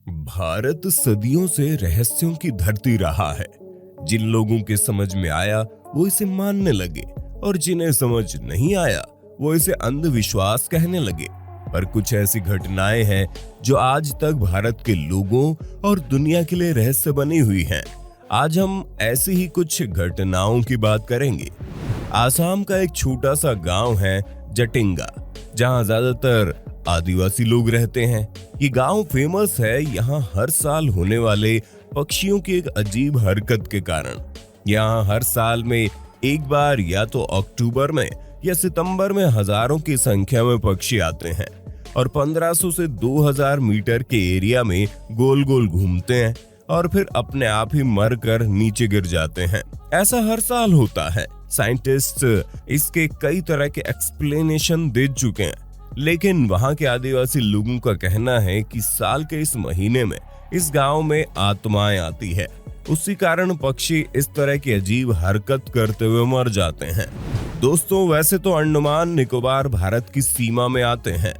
भारत सदियों से रहस्यों की धरती रहा है। जिन लोगों के समझ में आया वो इसे मानने लगे और जिन्हें समझ नहीं आया वो इसे अंधविश्वास कहने लगे। पर कुछ ऐसी घटनाएं हैं जो आज तक भारत के लोगों और दुनिया के लिए रहस्य बनी हुई हैं। आज हम ऐसी ही कुछ घटनाओं की बात करेंगे। आसाम का एक छोटा सा गांव है जटिंगा, जहां ज्यादातर आदिवासी लोग रहते हैं। ये गांव फेमस है यहाँ हर साल होने वाले पक्षियों की एक अजीब हरकत के कारण। यहाँ हर साल में एक बार या तो अक्टूबर में या सितंबर में हजारों की संख्या में पक्षी आते हैं और 1500 से 2000 मीटर के एरिया में गोल गोल घूमते हैं और फिर अपने आप ही मर कर नीचे गिर जाते हैं। ऐसा हर साल होता है। साइंटिस्ट इसके कई तरह के एक्सप्लेनेशन दे चुके हैं, लेकिन वहां के आदिवासी लोगों का कहना है कि साल के इस महीने में इस गांव में आत्माएं आती है। उसी कारण पक्षी इस तरह की अजीब हरकत करते हुए मर जाते हैं। दोस्तों, वैसे तो अंडमान निकोबार भारत की सीमा में आते हैं,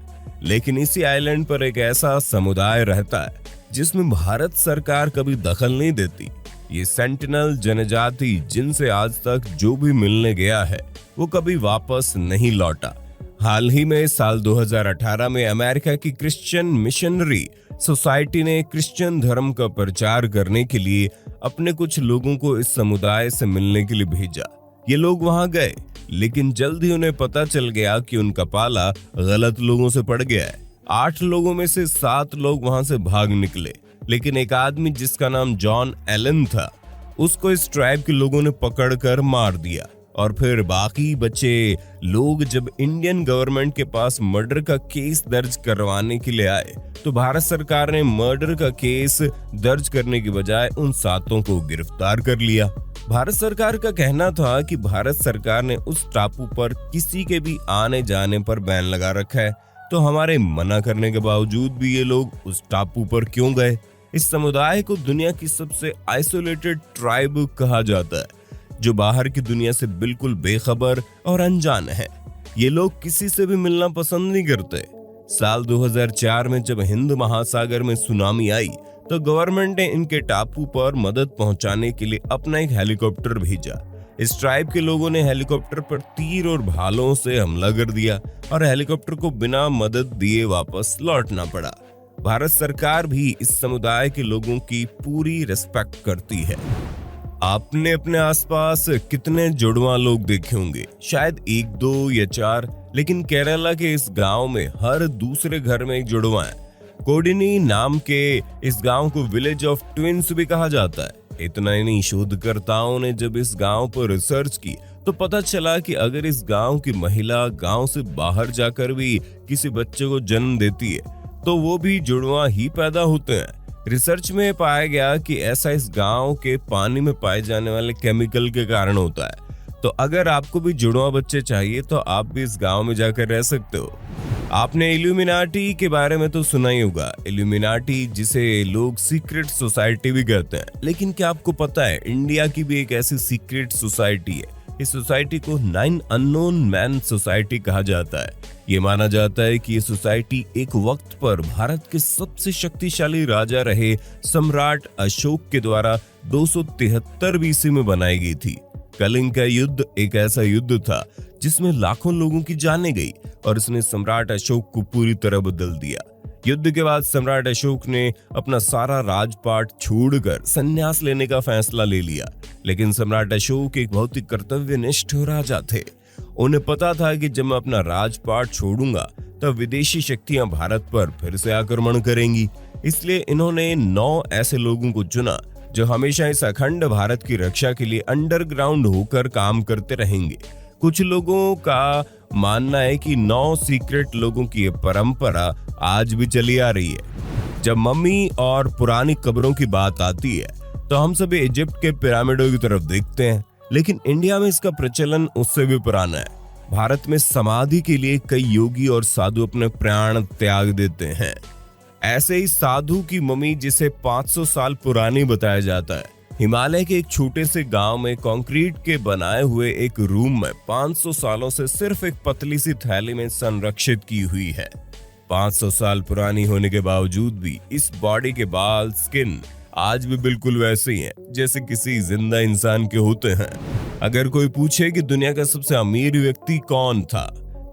लेकिन इसी आइलैंड पर एक ऐसा समुदाय रहता है जिसमें भारत सरकार कभी दखल नहीं देती। ये सेंटिनल जनजाति, जिनसे आज तक जो भी मिलने गया है वो कभी वापस नहीं लौटा। हाल ही में साल 2018 में अमेरिका की क्रिश्चियन मिशनरी सोसाइटी ने क्रिश्चियन धर्म का प्रचार करने के लिए अपने कुछ लोगों को इस समुदाय से मिलने के लिए भेजा। ये लोग वहां गए, लेकिन जल्द ही उन्हें पता चल गया कि उनका पाला गलत लोगों से पड़ गया है। 8 लोगों में से 7 लोग वहां से भाग निकले, लेकिन एक आदमी जिसका नाम जॉन एलन था, उसको इस ट्राइब के लोगों ने पकड़कर मार दिया। और फिर बाकी बचे लोग जब इंडियन गवर्नमेंट के पास मर्डर का केस दर्ज करवाने के लिए आए, तो भारत सरकार ने मर्डर का केस दर्ज करने की बजाय उन 7 को गिरफ्तार कर लिया। भारत सरकार का कहना था कि भारत सरकार ने उस टापू पर किसी के भी आने जाने पर बैन लगा रखा है, तो हमारे मना करने के बावजूद भी ये लोग उस टापू पर क्यों गए। इस समुदाय को दुनिया की सबसे आइसोलेटेड ट्राइब कहा जाता है, जो बाहर की दुनिया से बिल्कुल बेखबर और अनजान है। ये लोग किसी से भी मिलना पसंद नहीं करते। साल 2004 में जब हिंद महासागर में सुनामी आई, तो गवर्नमेंट ने इनके टापू पर मदद पहुंचाने के लिए अपना एक हेलीकॉप्टर भेजा। इस ट्राइब के लोगों ने हेलीकॉप्टर पर तीर और भालों से हमला कर दिया और हेलीकॉप्टर को बिना मदद दिए वापस लौटना पड़ा। भारत सरकार भी इस समुदाय के लोगों की पूरी रिस्पेक्ट करती है। आपने अपने आसपास कितने जुड़वा लोग देखे होंगे, शायद 1, 2 या 4, लेकिन केरला के इस गांव में हर दूसरे घर में एक जुड़वा है। कोडिनी नाम के इस गांव को विलेज ऑफ ट्विंस भी कहा जाता है। इतना ही नहीं, शोधकर्ताओं ने जब इस गांव पर रिसर्च की तो पता चला कि अगर इस गांव की महिला गांव से बाहर जाकर भी किसी बच्चे को जन्म देती है तो वो भी जुड़वा ही पैदा होते हैं। रिसर्च में पाया गया कि ऐसा इस गांव के पानी में पाए जाने वाले केमिकल के कारण होता है। तो अगर आपको भी जुड़वा बच्चे चाहिए तो आप भी इस गांव में जाकर रह सकते हो। आपने इल्यूमिनाटी के बारे में तो सुना ही होगा। इल्यूमिनाटी, जिसे लोग सीक्रेट सोसाइटी भी कहते हैं, लेकिन क्या आपको पता है इंडिया की भी एक ऐसी सीक्रेट सोसाइटी है। इस सोसाइटी को 9 अननोन मैन सोसाइटी कहा जाता है। ये माना जाता है कि ये सोसाइटी एक वक्त पर भारत के सबसे शक्तिशाली राजा रहे सम्राट अशोक के द्वारा 273 BC में बनाई गई थी। कलिंग का युद्ध एक ऐसा युद्ध था जिसमें लाखों लोगों की जानें गई और इसने सम्राट अशोक को पूरी तरह बदल दिया। युद्ध के बाद सम्राट अशोक ने अपना सारा राजपाट छोड़कर संन्यास लेने का फैसला ले लिया, लेकिन सम्राट अशोक एक बहुत ही कर्तव्यनिष्ठ राजा थे। उन्हें पता था कि जब मैं अपना राजपाट छोड़ूंगा तब विदेशी शक्तियां भारत पर फिर से आक्रमण करेंगी। इसलिए इन्होंने 9 ऐसे लोगों को चुना जो हमेशा इस अखंड भारत की रक्षा के लिए अंडरग्राउंड होकर काम करते रहेंगे। कुछ लोगों का मानना है कि 9 सीक्रेट लोगों की ये परंपरा आज भी चली आ रही है। जब मम्मी और पुरानी कब्रों की बात आती है तो हम सभी इजिप्ट के पिरामिडों की तरफ देखते हैं, लेकिन इंडिया में इसका प्रचलन उससे भी पुराना है। भारत में समाधि के लिए कई योगी और साधु अपने प्राण त्याग देते हैं। ऐसे ही साधु की मम्मी, जिसे 500 साल पुरानी बताया जाता है, हिमालय के एक छोटे से गांव में कंक्रीट के बनाए हुए एक रूम में 500 सालों से सिर्फ एक पतली सी थैली में संरक्षित की हुई है। 500 साल पुरानी होने के बावजूद भी इस बॉडी के बाल, स्किन आज भी बिल्कुल वैसे ही हैं जैसे किसी जिंदा इंसान के होते हैं। अगर कोई पूछे कि दुनिया का सबसे अमीर व्यक्ति कौन था,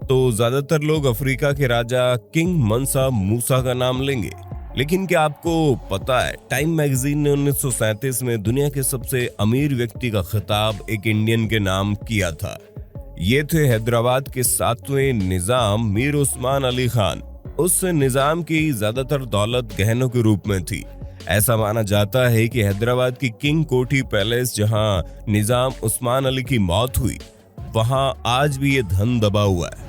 तो ज्यादातर लोग अफ्रीका के राजा किंग मंसा मूसा का नाम लेंगे। लेकिन क्या आपको पता है, टाइम मैगजीन ने 1937 में दुनिया के सबसे अमीर व्यक्ति का खिताब एक इंडियन के नाम किया था। ये थे हैदराबाद के 7वें निजाम मीर उस्मान अली खान। उस निजाम की ज्यादातर दौलत गहनों के रूप में थी। ऐसा माना जाता है कि हैदराबाद की किंग कोठी पैलेस, जहां निजाम उस्मान अली की मौत हुई, वहां आज भी ये धन दबा हुआ है।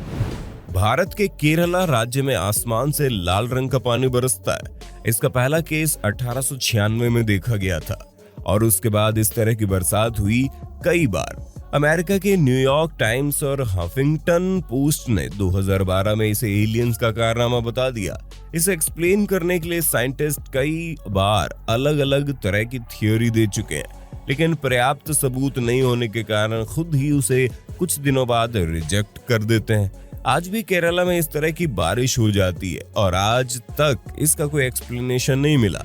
भारत के केरला राज्य में आसमान से लाल रंग का पानी बरसता है। इसका पहला केस 1896 में देखा गया था और उसके बाद इस तरह की बरसात हुई कई बार। अमेरिका के न्यूयॉर्क टाइम्स और हफिंगटन पोस्ट ने 2012 में इसे एलियंस का कारनामा बता दिया। इसे एक्सप्लेन करने के लिए साइंटिस्ट कई बार अलग अलग तरह की थ्योरी दे चुके हैं, लेकिन पर्याप्त सबूत नहीं होने के कारण खुद ही उसे कुछ दिनों बाद रिजेक्ट कर देते हैं। आज भी केरला में इस तरह की बारिश हो जाती है और आज तक इसका कोई एक्सप्लेनेशन नहीं मिला।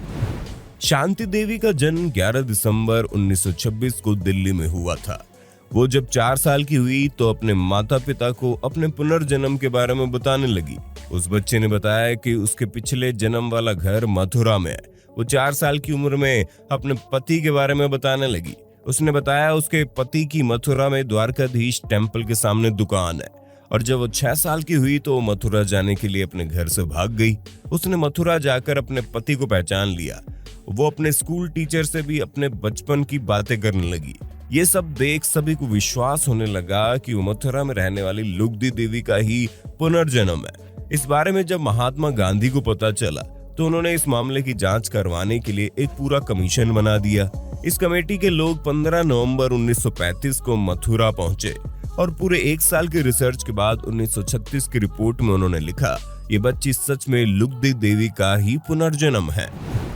शांति देवी का जन्म 11 दिसंबर 1926 को दिल्ली में हुआ था। वो जब 4 साल की हुई तो अपने माता पिता को अपने पुनर्जन्म के बारे में बताने लगी। उस बच्चे ने बताया कि उसके पिछले जन्म वाला घर मथुरा में है। वो 4 साल की उम्र में अपने पति के बारे में बताने लगी। उसने बताया उसके पति की मथुरा में द्वारकाधीश टेम्पल के सामने दुकान है और जब वो 6 साल की हुई तो मथुरा जाने के लिए अपने घर से भाग गई। उसने मथुरा जाकर अपने पति को पहचान लिया। वो अपने स्कूल टीचर से भी अपने बचपन की बातें करने लगी। ये सब देख सभी को विश्वास होने लगा कि वो मथुरा में रहने वाली लुगदी देवी का ही पुनर्जन्म है। इस बारे में जब महात्मा गांधी को पता चला तो उन्होंने इस मामले की जांच करवाने के लिए एक पूरा कमीशन बना दिया। इस कमेटी के लोग 15 नवंबर 1935 को मथुरा पहुंचे और पूरे 1 साल की रिसर्च के बाद 1936 की रिपोर्ट में उन्होंने लिखा, ये बच्ची सच में लुगदी देवी का ही पुनर्जन्म है।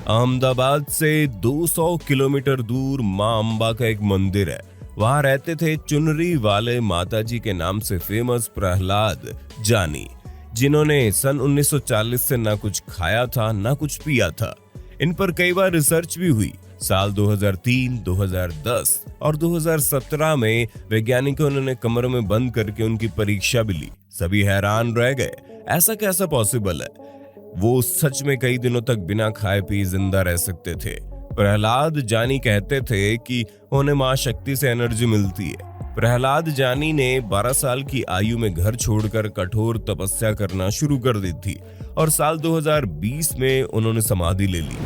अहमदाबाद से 200 किलोमीटर दूर मां अंबा का एक मंदिर है। वहां रहते थे चुनरी वाले माताजी के नाम से फेमस प्रहलाद जानी, जिन्होंने सन 1940 से ना कुछ खाया था ना कुछ पिया था। इन पर कई बार रिसर्च भी हुई। साल 2003, 2010 और 2017 में वैज्ञानिकों ने कमरे में बंद करके उनकी परीक्षा भी ली। सभी हैरान रह गए, ऐसा कैसा पॉसिबल है। वो सच में कई दिनों तक बिना खाए पिए जिंदा रह सकते थे। प्रहलाद जानी कहते थे कि उन्हें मां शक्ति से एनर्जी मिलती है। प्रहलाद जानी ने 12 साल की आयु में घर छोड़कर कठोर तपस्या करना शुरू कर दी थी और साल 2020 में उन्होंने समाधि ले ली।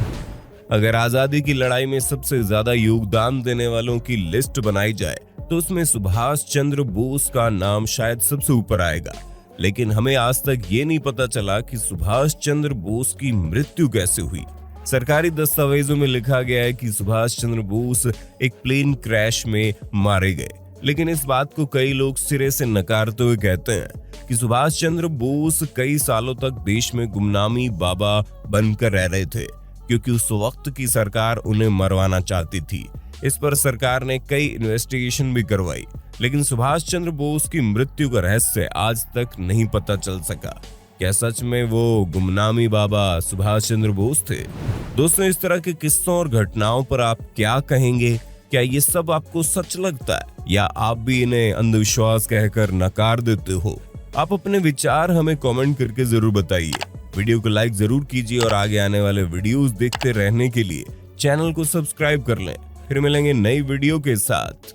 अगर आजादी की लड़ाई में सबसे ज्यादा योगदान देने वालों की लिस्ट बनाई जाए तो उसमें सुभाष चंद्र बोस का नाम शायद सबसे ऊपर आएगा। लेकिन हमें आज तक ये नहीं पता चला कि सुभाष चंद्र बोस की मृत्यु कैसे हुई। सरकारी दस्तावेजों में लिखा गया है कि सुभाष चंद्र बोस एक प्लेन क्रैश में मारे गए, लेकिन इस बात को कई लोग सिरे से नकारते हुए कहते हैं कि सुभाष चंद्र बोस कई सालों तक देश में गुमनामी बाबा बनकर रह रहे थे, क्योंकि उस वक्त की सरकार उन्हें मरवाना चाहती थी। इस पर सरकार ने कई इन्वेस्टिगेशन भी करवाई, लेकिन सुभाष चंद्र बोस की मृत्यु का रहस्य आज तक नहीं पता चल सका। क्या सच में वो गुमनामी बाबा सुभाष चंद्र बोस थे? दोस्तों, इस तरह के किस्सों और घटनाओं पर आप क्या कहेंगे? क्या ये सब आपको सच लगता है या आप भी इन्हें अंधविश्वास कहकर नकार देते हो? आप अपने विचार हमें कमेंट करके जरूर बताइए। वीडियो को लाइक जरूर कीजिए और आगे आने वाले वीडियोस देखते रहने के लिए चैनल को सब्सक्राइब कर लें। फिर मिलेंगे नई वीडियो के साथ।